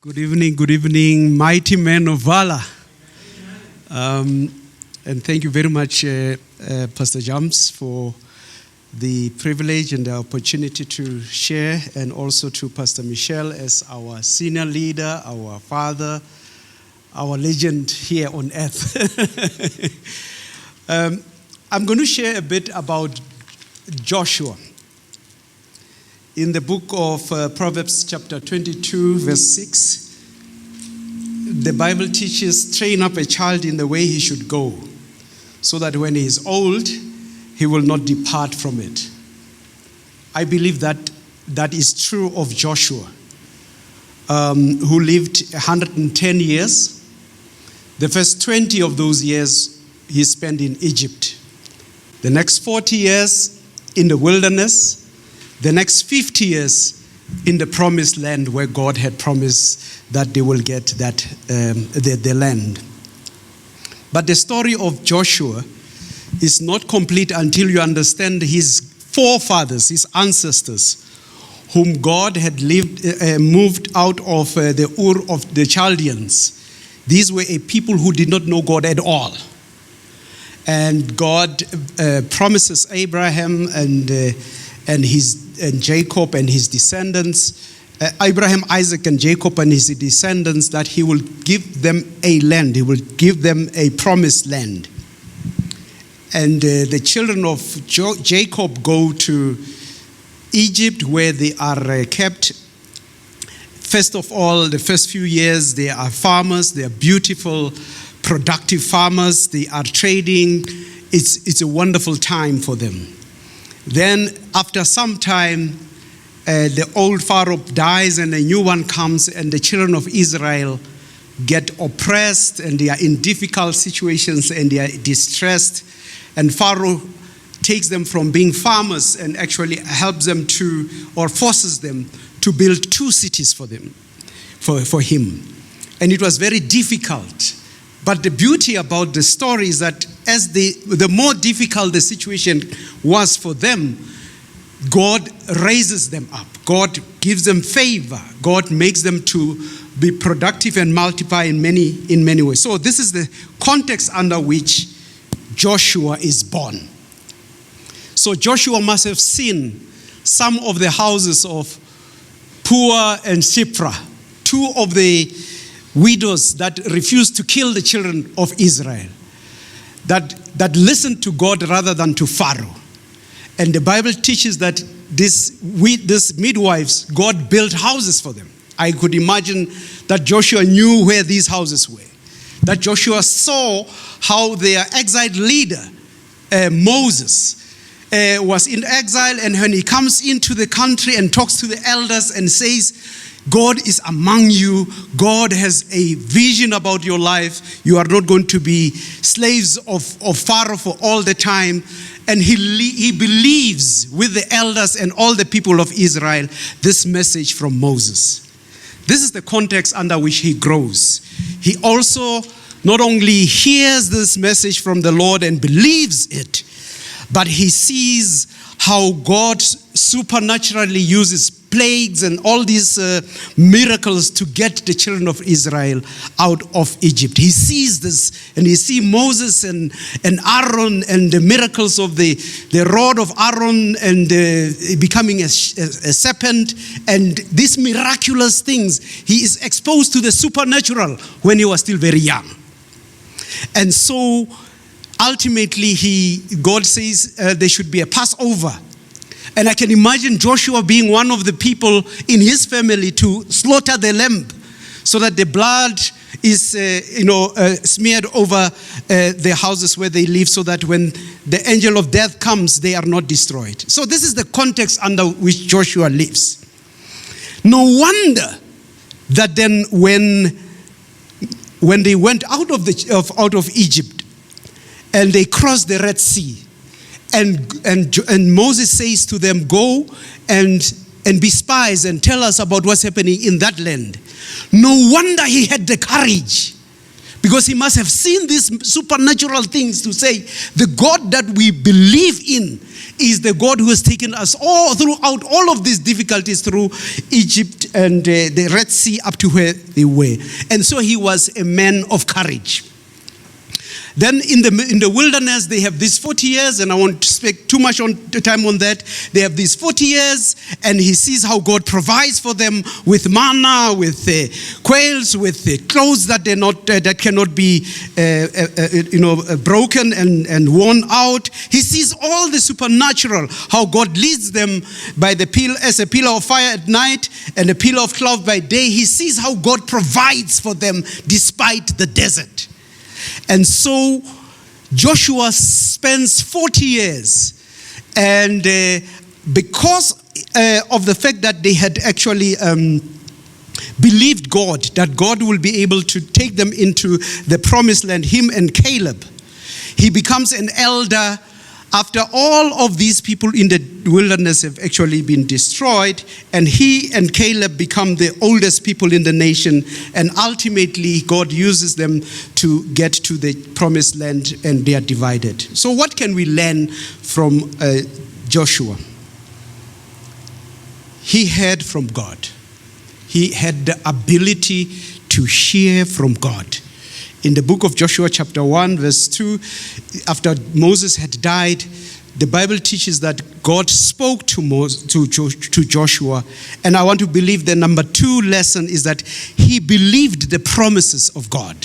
Good evening, mighty men of Valour. And thank you very much, Pastor Jams, for the privilege and the opportunity to share, and also to Pastor Michelle as our senior leader, our father, our legend here on earth. I'm going to share a bit about Joshua. In the book of Proverbs chapter 22, verse 6, the Bible teaches, train up a child in the way he should go, so that when he is old, he will not depart from it. I believe that is true of Joshua, who lived 110 years. The first 20 of those years he spent in Egypt. The next 40 years in the wilderness. The next 50 years in the promised land, where God had promised that they will get the land. But the story of Joshua is not complete until you understand his forefathers, his ancestors, whom God had moved out of the Ur of the Chaldeans. These were a people who did not know God at all. And God promises Abraham and Jacob and his descendants, Abraham, Isaac, and Jacob and his descendants, that he will give them a land. He will give them a promised land. And the children of Jacob go to Egypt, where they are kept. First of all, the first few years, they are farmers. They are beautiful, productive farmers. They are trading. It's a wonderful time for them. Then, after some time, the old Pharaoh dies and a new one comes, and the children of Israel get oppressed, and they are in difficult situations, and they are distressed. And Pharaoh takes them from being farmers and actually helps them to, or forces them to build 2 cities for them, for him. And it was very difficult. But the beauty about the story is that as the more difficult the situation was for them, God raises them up. God gives them favor. God makes them to be productive and multiply in many ways. So this is the context under which Joshua is born. So Joshua must have seen some of the houses of Pua and Shipra, 2 of the widows that refused to kill the children of Israel, that listened to God rather than to Pharaoh. And the Bible teaches that these midwives, God built houses for them. I could imagine that Joshua knew where these houses were. That Joshua saw how their exiled leader, Moses, was in exile, and when he comes into the country and talks to the elders and says, God is among you. God has a vision about your life. You are not going to be slaves of Pharaoh for all the time. And he believes with the elders and all the people of Israel this message from Moses. This is the context under which he grows. He also not only hears this message from the Lord and believes it, but he sees how God supernaturally uses plagues and all these miracles to get the children of Israel out of Egypt. He sees this, and he sees Moses and Aaron and the miracles of the rod of Aaron and becoming a serpent, and these miraculous things. He is exposed to the supernatural when he was still very young. And so ultimately God says there should be a Passover. And I can imagine Joshua being one of the people in his family to slaughter the lamb, so that the blood is smeared over the houses where they live, so that when the angel of death comes, they are not destroyed. So this is the context under which Joshua lives. No wonder that then when they went out of Egypt and they crossed the Red Sea, and Moses says to them, go and be spies and tell us about what's happening in that land. No wonder he had the courage, because he must have seen these supernatural things to say, the God that we believe in is the God who has taken us all throughout all of these difficulties through Egypt and the Red Sea up to where they were. And so he was a man of courage. Then in the wilderness, they have these 40 years, and I won't spend too much time on that. They have these 40 years, and he sees how God provides for them with manna, with quails, with clothes that cannot be broken and worn out. He sees all the supernatural, how God leads them by as a pillar of fire at night and a pillar of cloud by day. He sees how God provides for them despite the desert. And so Joshua spends 40 years, and because of the fact that they had actually believed God, that God will be able to take them into the promised land, him and Caleb, he becomes an elder after all of these people in the wilderness have actually been destroyed, and he and Caleb become the oldest people in the nation, and ultimately God uses them to get to the promised land, and they are divided. So what can we learn from Joshua? He heard from God. He had the ability to hear from God. In the book of Joshua chapter 1 verse 2, after Moses had died, the Bible teaches that God spoke to Joshua. And I want to believe the number 2 lesson is that he believed the promises of God.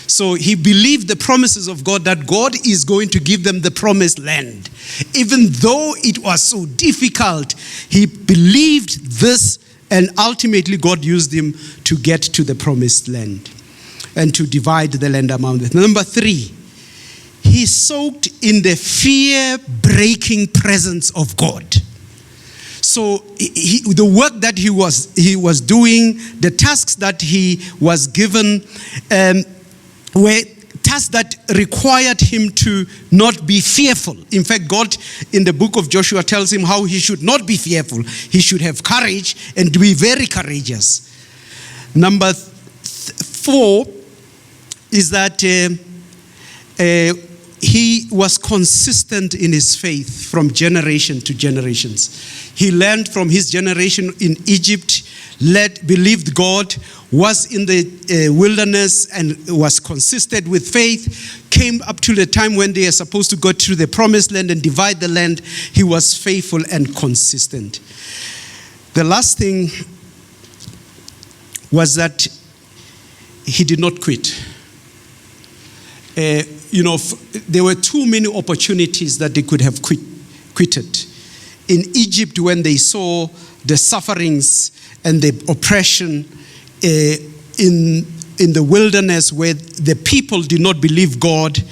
So he believed the promises of God, that God is going to give them the promised land. Even though it was so difficult, he believed this, and ultimately God used him to get to the promised land and to divide the land among them. Number 3, he soaked in the fear-breaking presence of God. So the work that he was doing, the tasks that he was given, were tasks that required him to not be fearful. In fact, God in the book of Joshua tells him how he should not be fearful. He should have courage and be very courageous. Number 4 is that he was consistent in his faith from generation to generations. He learned from his generation in Egypt, believed God, was in the wilderness and was consistent with faith, came up to the time when they are supposed to go to the promised land and divide the land. He was faithful and consistent. The last thing was that he did not quit. There were too many opportunities that they could have quitted. In Egypt, when they saw the sufferings and the oppression in the wilderness, where the people did not believe God,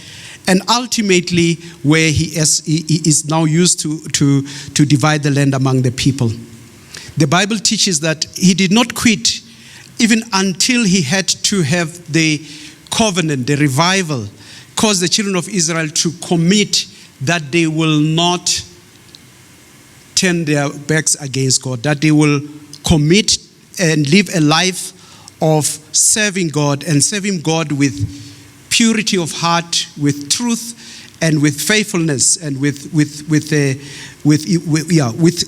and ultimately where he is now used to divide the land among the people. The Bible teaches that he did not quit even until he had to have the covenant, the revival, cause the children of Israel to commit that they will not turn their backs against God, that they will commit and live a life of serving God, and serving God with purity of heart, with truth, and with faithfulness, and with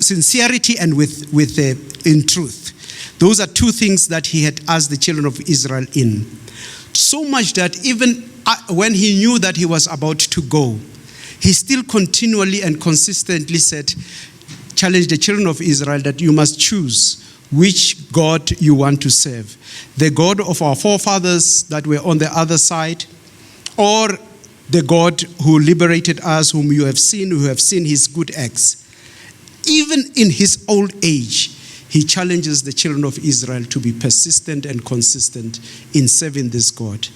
sincerity, and in truth. Those are 2 things that he had asked the children of Israel in. So much that even when he knew that he was about to go, he still continually and consistently challenged the children of Israel that you must choose which God you want to serve. The God of our forefathers that were on the other side, or the God who liberated us, whom you have seen, who have seen his good acts. Even in his old age, he challenges the children of Israel to be persistent and consistent in serving this God.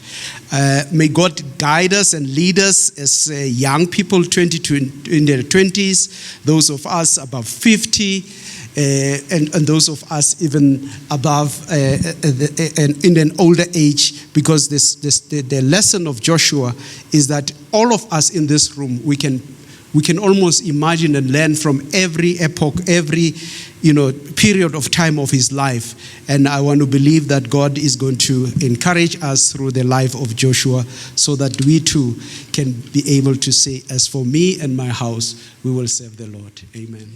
May God guide us and lead us as young people, in their 20s, those of us above 50, and those of us even above in an older age, because the lesson of Joshua is that all of us in this room, we can We can almost imagine and learn from every epoch, every period of time of his life. And I want to believe that God is going to encourage us through the life of Joshua, so that we too can be able to say, as for me and my house, we will serve the Lord. Amen.